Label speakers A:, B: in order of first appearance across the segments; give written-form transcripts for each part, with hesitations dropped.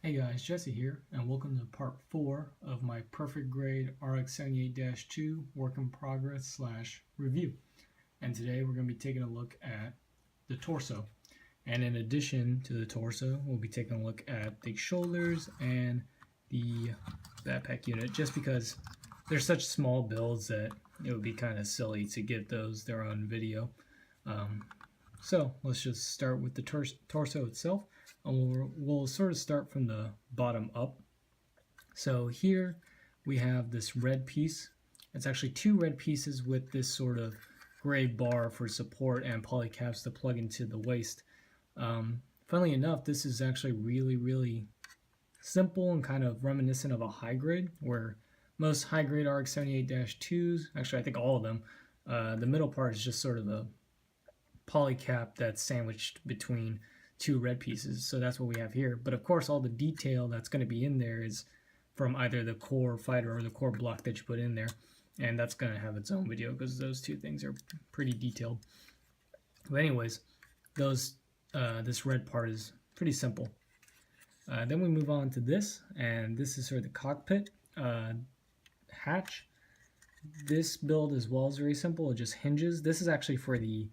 A: Hey guys, Jesse here, and welcome to part 4 of my perfect grade RX78-2 work in progress / review. And today we're going to be taking a look at the torso. And in addition to the torso, we'll be taking a look at the shoulders and the backpack unit, just because they're such small builds that it would be kind of silly to give those their own video. So let's just start with the torso itself. And we'll sort of start from the bottom up. So here we have this red piece. It's actually two red pieces with this sort of gray bar for support and polycaps to plug into the waist. Funnily enough, this is actually really simple and kind of reminiscent of a high grade, where most high grade RX78-2s, actually I think all of them, the middle part is just sort of a polycap that's sandwiched between two red pieces. So that's what we have here. But of course, all the detail that's going to be in there is from either the core fighter or the core block that you put in there. And that's going to have its own video because those two things are pretty detailed. But anyways, this red part is pretty simple. Then we move on to this, and this is sort of the cockpit hatch. This build as well is very simple. It just hinges. This is actually for the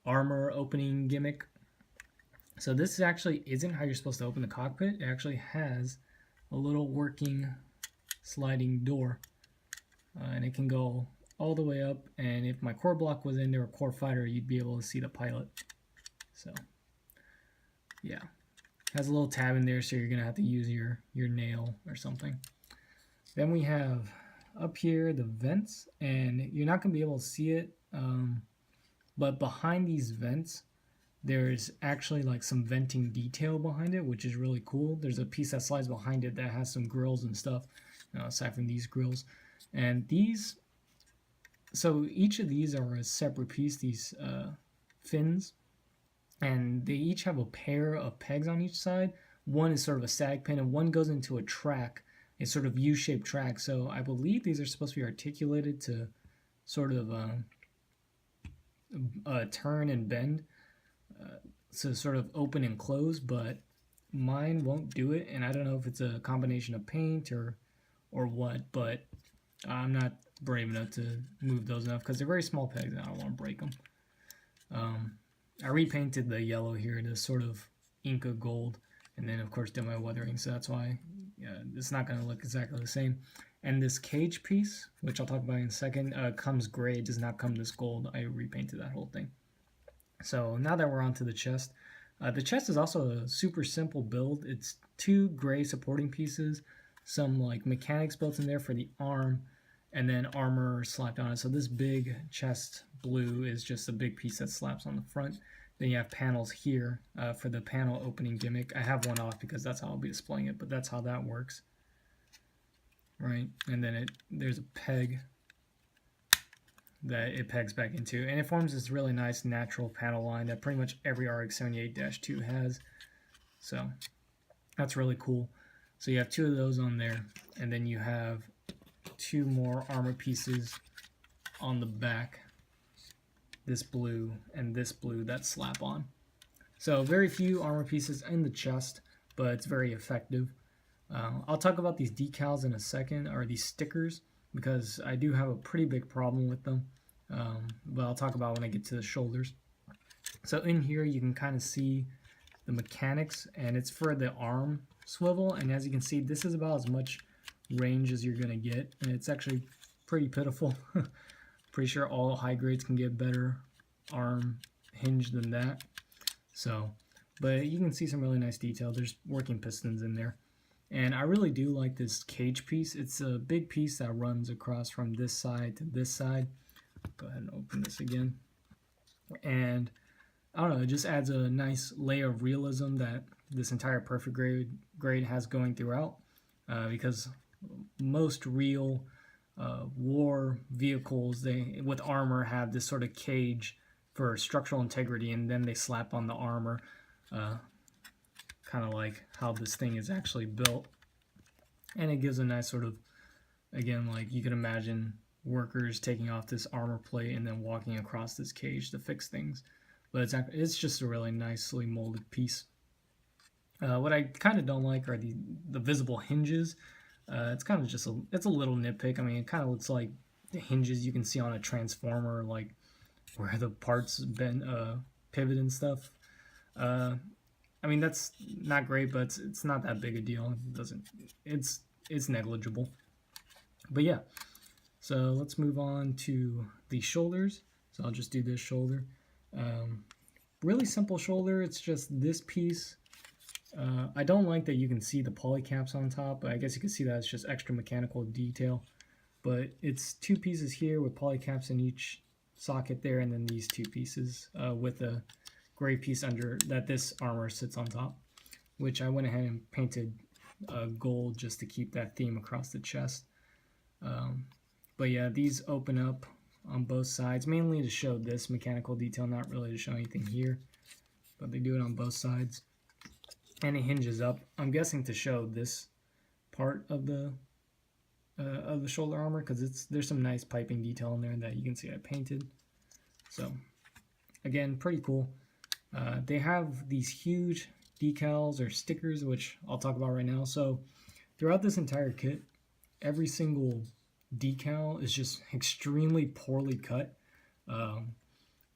A: armor opening gimmick. So this actually isn't how you're supposed to open the cockpit. It actually has a little working sliding door, and it can go all the way up, and if my core block was in there, or core fighter, you'd be able to see the pilot. So yeah, it has a little tab in there, so you're gonna have to use your nail or something. Then we have up here the vents, and you're not gonna be able to see it, but behind these vents there's actually like some venting detail behind it, which is really cool. There's a piece that slides behind it that has some grills and stuff, aside from these grills. And these, so each of these are a separate piece, these fins, and they each have a pair of pegs on each side. One is sort of a sag pin, and one goes into a track, a sort of U-shaped track. So I believe these are supposed to be articulated to sort of turn and bend, so sort of open and close, but mine won't do it, and I don't know if it's a combination of paint or what, but I'm not brave enough to move those enough because they're very small pegs and I don't want to break them. I repainted the yellow here to sort of Inca gold, and then of course did my weathering, so that's why it's not going to look exactly the same. And this cage piece, which I'll talk about in a second, comes gray. It does not come this gold. I repainted that whole thing. So now that we're on to the chest is also a super simple build. It's two gray supporting pieces, some like mechanics built in there for the arm, and then armor slapped on it. So this big chest blue is just a big piece that slaps on the front. Then you have panels here for the panel opening gimmick. I have one off because that's how I'll be displaying it, but that's how that works. Right, and then there's a peg that it pegs back into, and it forms this really nice natural panel line that pretty much every RX78-2 has. So that's really cool. So you have two of those on there, and then you have two more armor pieces on the back, this blue and this blue that slap on. So very few armor pieces in the chest, but it's very effective. I'll talk about these decals in a second, or these stickers, because I do have a pretty big problem with them, but I'll talk about when I get to the shoulders. So in here you can kind of see the mechanics, and it's for the arm swivel, and as you can see, this is about as much range as you're going to get, and it's actually pretty pitiful. Pretty sure all high grades can get better arm hinge than that. So, but you can see some really nice detail. There's working pistons in there. And I really do like this cage piece. It's a big piece that runs across from this side to this side. Go ahead and open this again. And I don't know, it just adds a nice layer of realism that this entire perfect grade has going throughout. Because most real war vehicles, they with armor have this sort of cage for structural integrity, and then they slap on the armor. Kind of like how this thing is actually built, and it gives a nice sort of, again, like you can imagine workers taking off this armor plate and then walking across this cage to fix things. But it's just a really nicely molded piece. What I kind of don't like are the visible hinges. It's kind of just it's a little nitpick. I mean, it kind of looks like the hinges you can see on a transformer, like where the parts bend, pivot and stuff. Uh, I mean, that's not great, but it's not that big a deal. It doesn't it's it's negligible. But yeah, so let's move on to the shoulders. So I'll just do this shoulder. Um, Really simple shoulder. It's just this piece. I don't like that you can see the poly caps on top, but I guess you can see that it's just extra mechanical detail. But it's two pieces here with poly caps in each socket there, and then these two pieces with a gray piece under that this armor sits on top, which I went ahead and painted gold just to keep that theme across the chest. But yeah, these open up on both sides, mainly to show this mechanical detail, not really to show anything here, but they do it on both sides. And it hinges up, I'm guessing to show this part of the shoulder armor, because there's some nice piping detail in there that you can see I painted. So again, pretty cool. They have these huge decals or stickers, which I'll talk about right now. So throughout this entire kit, every single decal is just extremely poorly cut.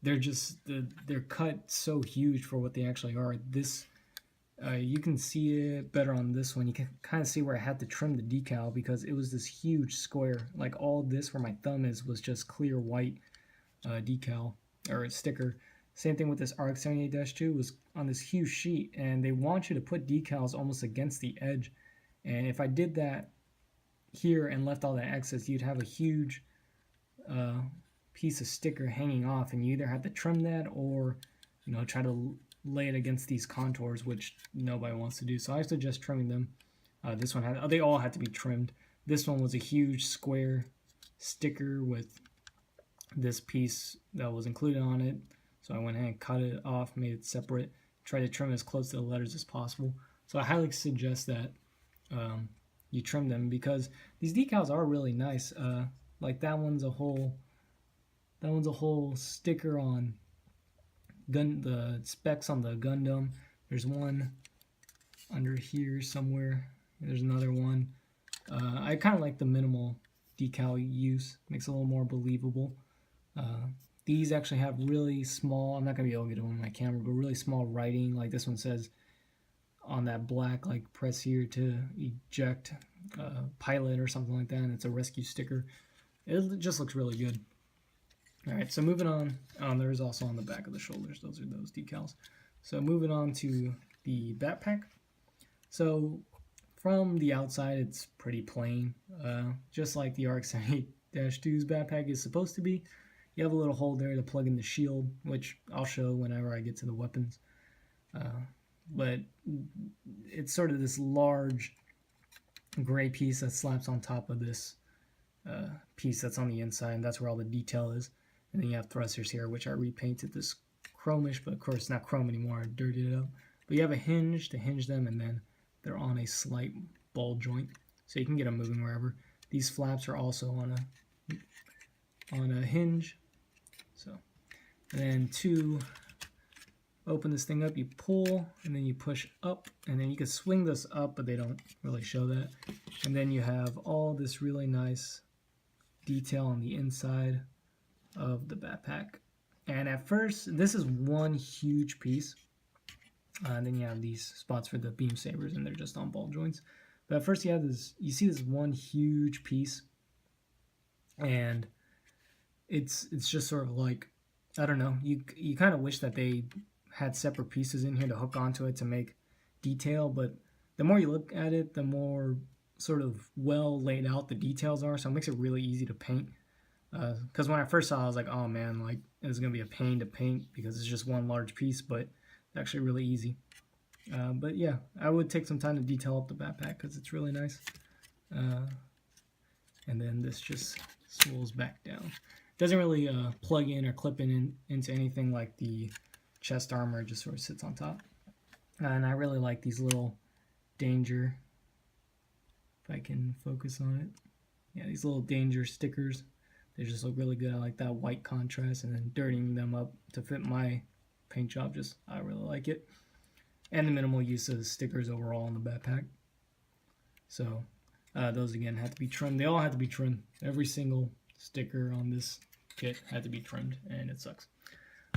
A: They're cut so huge for what they actually are. This you can see it better on this one. You can kind of see where I had to trim the decal because it was this huge square. Like all this where my thumb is was just clear white decal or a sticker. Same thing with this RX 78-2 was on this huge sheet, and they want you to put decals almost against the edge. And if I did that here and left all that excess, you'd have a huge piece of sticker hanging off, and you either have to trim that or try to lay it against these contours, which nobody wants to do. So I suggest trimming them. This one they all had to be trimmed. This one was a huge square sticker with this piece that was included on it, so I went ahead and cut it off, made it separate, tried to trim as close to the letters as possible. So I highly suggest that you trim them because these decals are really nice. Like that one's a whole sticker on the specs on the Gundam. There's one under here somewhere. There's another one. I kind of like the minimal decal use. Makes it a little more believable. These actually have really small, I'm not going to be able to get them on my camera, but really small writing. Like this one says on that black, like press here to eject pilot or something like that, and it's a rescue sticker. It just looks really good. Alright, so moving on. There's also on the back of the shoulders, those are those decals. So moving on to the backpack. So from the outside, it's pretty plain, just like the RX-78-2's backpack is supposed to be. You have a little hole there to plug in the shield, which I'll show whenever I get to the weapons. But it's sort of this large gray piece that slaps on top of this piece that's on the inside, and that's where all the detail is. And then you have thrusters here, which I repainted this chromish, but of course it's not chrome anymore, I dirtied it up. But you have a hinge to hinge them, and then they're on a slight ball joint, so you can get them moving wherever. These flaps are also on a hinge. So, and then to open this thing up, you pull, and then you push up, and then you can swing this up, but they don't really show that. And then you have all this really nice detail on the inside of the backpack. And at first, this is one huge piece. And then you have these spots for the beam sabers, and they're just on ball joints. But at first, you see this one huge piece, and it's just sort of like, I don't know, you kind of wish that they had separate pieces in here to hook onto it to make detail, but the more you look at it, the more sort of well laid out the details are, so it makes it really easy to paint. Because when I first saw it, I was like, oh man, like it's gonna be a pain to paint because it's just one large piece, but it's actually really easy. But yeah, I would take some time to detail up the backpack because it's really nice. And then this just swools back down. Doesn't really plug in or clip into anything like the chest armor. It just sort of sits on top. And I really like these little danger, if I can focus on it. Yeah, these little danger stickers. They just look really good. I like that white contrast, and then dirtying them up to fit my paint job. I really like it. and the minimal use of stickers overall in the backpack. So those again had to be trimmed. They all had to be trimmed. Every single sticker on this kit had to be trimmed, and it sucks.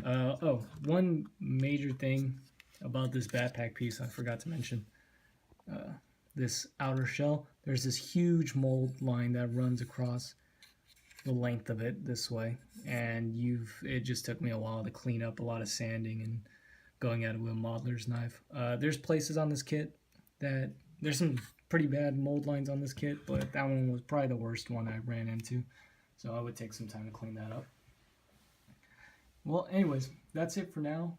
A: Oh, one major thing about this backpack piece I forgot to mention. This outer shell, there's this huge mold line that runs across the length of it this way, and it just took me a while to clean up, a lot of sanding and going at it with a modeler's knife. There's places on this kit that there's some pretty bad mold lines on this kit, but that one was probably the worst one I ran into, so I would take some time to clean that up. Well, anyways, that's it for now.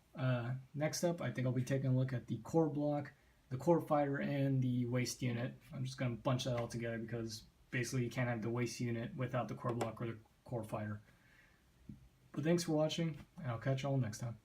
A: Next up, I think I'll be taking a look at the core block, the core fighter, and the waist unit. I'm just going to bunch that all together because basically you can't have the waist unit without the core block or the core fighter. But thanks for watching, and I'll catch you all next time.